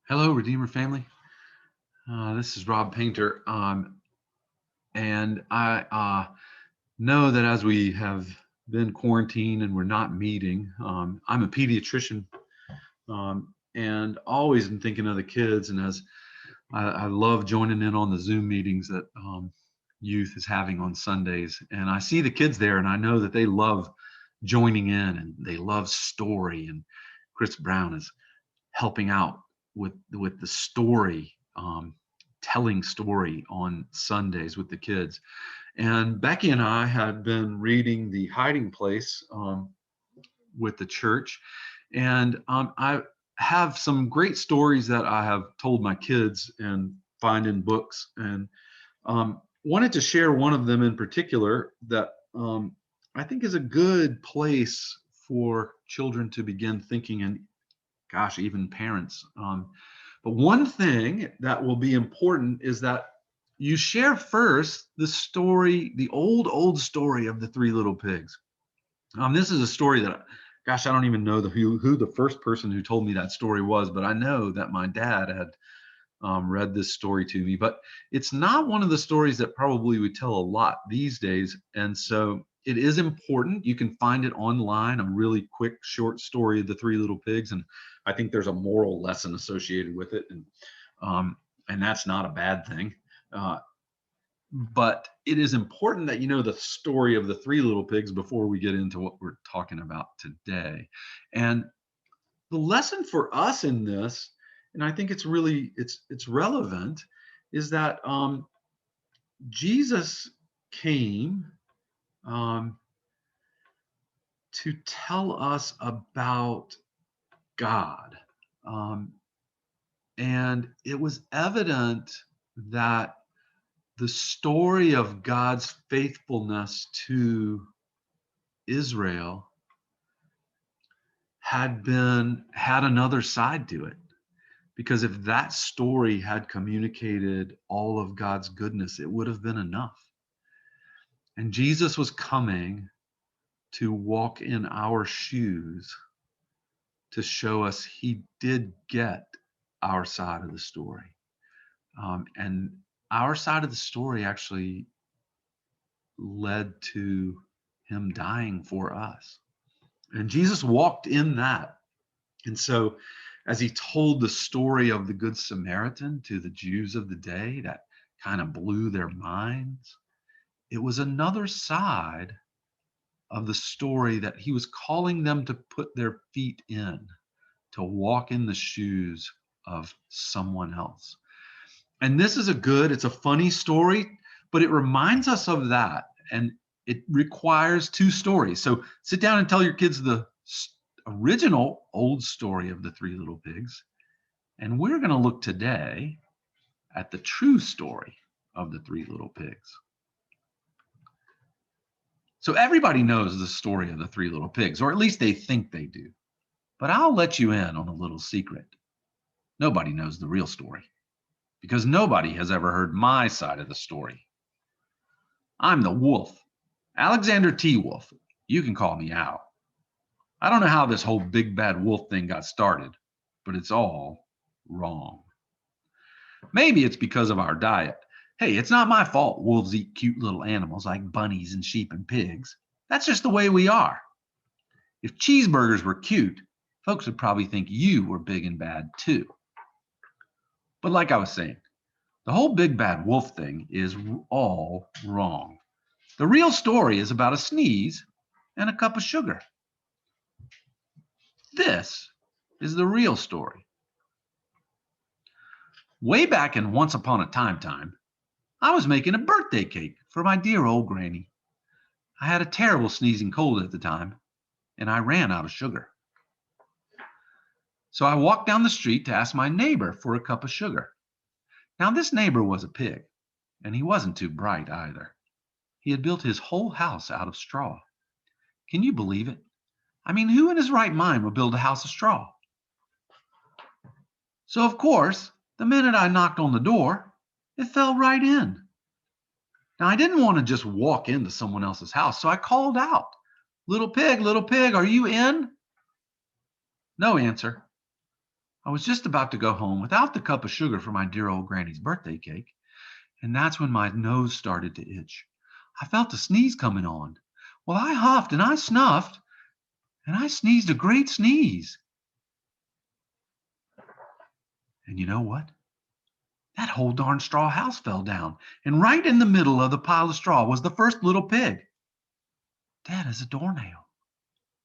Hello, Redeemer family. This is Rob Painter, and I know that as we have been quarantined and we're not meeting, I'm a pediatrician, and always am thinking of the kids. And as I love joining in on the Zoom meetings that youth is having on Sundays, and I see the kids there, and I know that they love joining in and they love story. And Chris Brown is helping out with the story, telling story on Sundays with the kids. And Becky and I had been reading The Hiding Place with the church, and I have some great stories that I have told my kids and find in books, and wanted to share one of them in particular that I think is a good place for children to begin thinking, and gosh, even parents. But one thing that will be important is that you share first the story, the old story of the three little pigs. This is a story that, gosh, I don't even know who the first person who told me that story was, but I know that my dad had read this story to me. But it's not one of the stories that probably we tell a lot these days, and so it is important. You can find it online, a really quick, short story of the three little pigs, and I think there's a moral lesson associated with it, and that's not a bad thing. Uh, but it is important that you know the story of the three little pigs before we get into what we're talking about today. And the lesson for us in this, and I think it's relevant, is that Jesus came um, to tell us about God. Um, and it was evident that the story of God's faithfulness to Israel had another side to it. Because if that story had communicated all of God's goodness, it would have been enough. And Jesus was coming to walk in our shoes to show us he did get our side of the story. And our side of the story actually led to him dying for us. And Jesus walked in that. And so, as he told the story of the Good Samaritan to the Jews of the day, that kind of blew their minds. It was another side of the story that he was calling them to put their feet in, to walk in the shoes of someone else. And this is it's a funny story, but it reminds us of that. And it requires two stories. So sit down and tell your kids the original old story of the three little pigs. And we're going to look today at the true story of the three little pigs. So everybody knows the story of the three little pigs, or at least they think they do. But I'll let you in on a little secret. Nobody knows the real story because nobody has ever heard my side of the story. I'm the wolf, Alexander T. Wolf. You can call me Al. I don't know how this whole big bad wolf thing got started, but it's all wrong. Maybe it's because of our diet. Hey, it's not my fault wolves eat cute little animals like bunnies and sheep and pigs. That's just the way we are. If cheeseburgers were cute, folks would probably think you were big and bad too. But like I was saying, the whole big bad wolf thing is all wrong. The real story is about a sneeze and a cup of sugar. This is the real story. Way back in Once Upon a Time, I was making a birthday cake for my dear old granny. I had a terrible sneezing cold at the time, and I ran out of sugar. So I walked down the street to ask my neighbor for a cup of sugar. Now, this neighbor was a pig, and he wasn't too bright either. He had built his whole house out of straw. Can you believe it? I mean, who in his right mind would build a house of straw? So, of course, the minute I knocked on the door, it fell right in. Now, I didn't want to just walk into someone else's house, so I called out, little pig, are you in?" No answer. I was just about to go home without the cup of sugar for my dear old granny's birthday cake, and that's when my nose started to itch. I felt a sneeze coming on. Well, I huffed and I snuffed, and I sneezed a great sneeze. And you know what? That whole darn straw house fell down, and right in the middle of the pile of straw was the first little pig, dead as a doornail.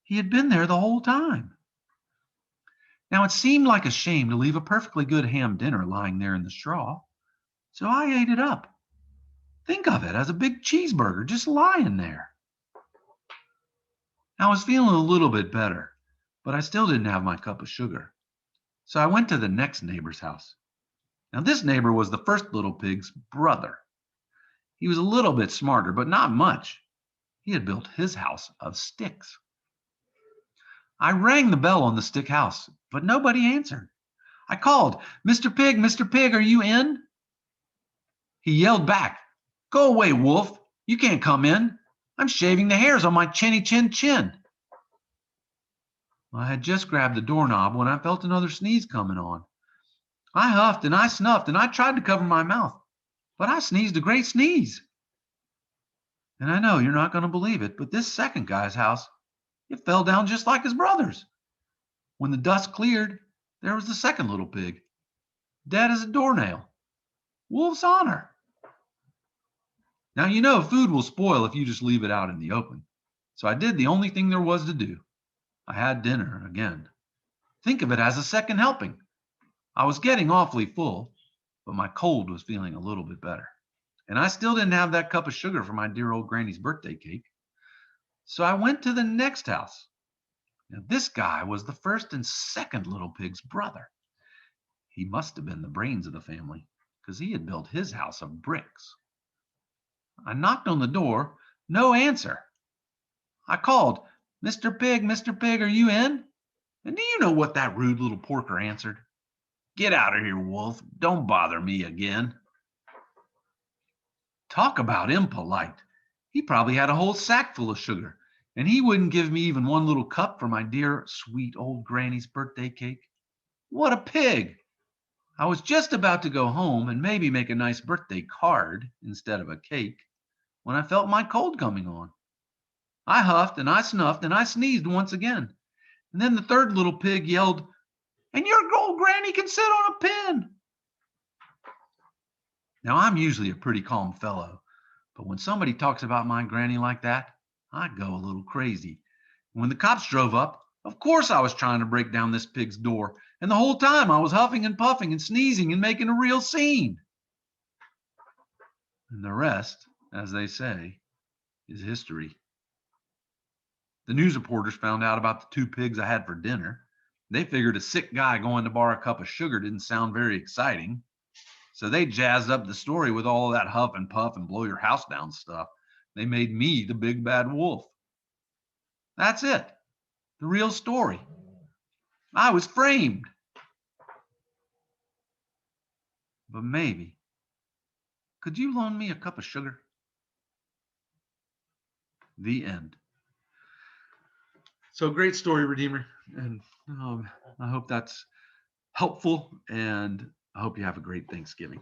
He had been there the whole time. Now it seemed like a shame to leave a perfectly good ham dinner lying there in the straw, so I ate it up. Think of it as a big cheeseburger just lying there. I was feeling a little bit better, but I still didn't have my cup of sugar. So I went to the next neighbor's house. Now, this neighbor was the first little pig's brother. He was a little bit smarter, but not much. He had built his house of sticks. I rang the bell on the stick house, but nobody answered. I called, Mr. Pig, are you in? He yelled back, Go away, wolf. You can't come in. I'm shaving the hairs on my chinny chin chin. I had just grabbed the doorknob when I felt another sneeze coming on. I huffed and I snuffed and I tried to cover my mouth, but I sneezed a great sneeze. And I know you're not going to believe it, but this second guy's house, it fell down just like his brother's. When the dust cleared, there was the second little pig, dead as a doornail. Wolf's honor. Now, you know, food will spoil if you just leave it out in the open. So I did the only thing there was to do. I had dinner again. Think of it as a second helping. I was getting awfully full, but my cold was feeling a little bit better. And I still didn't have that cup of sugar for my dear old granny's birthday cake. So I went to the next house. Now, this guy was the first and second little pig's brother. He must have been the brains of the family, because he had built his house of bricks. I knocked on the door, no answer. I called, Mr. Pig, are you in? And do you know what that rude little porker answered? Get out of here, wolf. Don't bother me again. Talk about impolite. He probably had a whole sack full of sugar, and he wouldn't give me even one little cup for my dear, sweet old granny's birthday cake. What a pig! I was just about to go home and maybe make a nice birthday card instead of a cake when I felt my cold coming on. I huffed and I snuffed and I sneezed once again. And then the third little pig yelled, And your old granny can sit on a pin. Now, I'm usually a pretty calm fellow, but when somebody talks about my granny like that, I go a little crazy. When the cops drove up, of course I was trying to break down this pig's door, and the whole time I was huffing and puffing and sneezing and making a real scene. And the rest, as they say, is history. The news reporters found out about the two pigs I had for dinner. They figured a sick guy going to borrow a cup of sugar didn't sound very exciting. So they jazzed up the story with all of that huff and puff and blow your house down stuff. They made me the big bad wolf. That's it. The real story. I was framed. But maybe, could you loan me a cup of sugar? The end. So great story, Redeemer. And I hope that's helpful. And I hope you have a great Thanksgiving.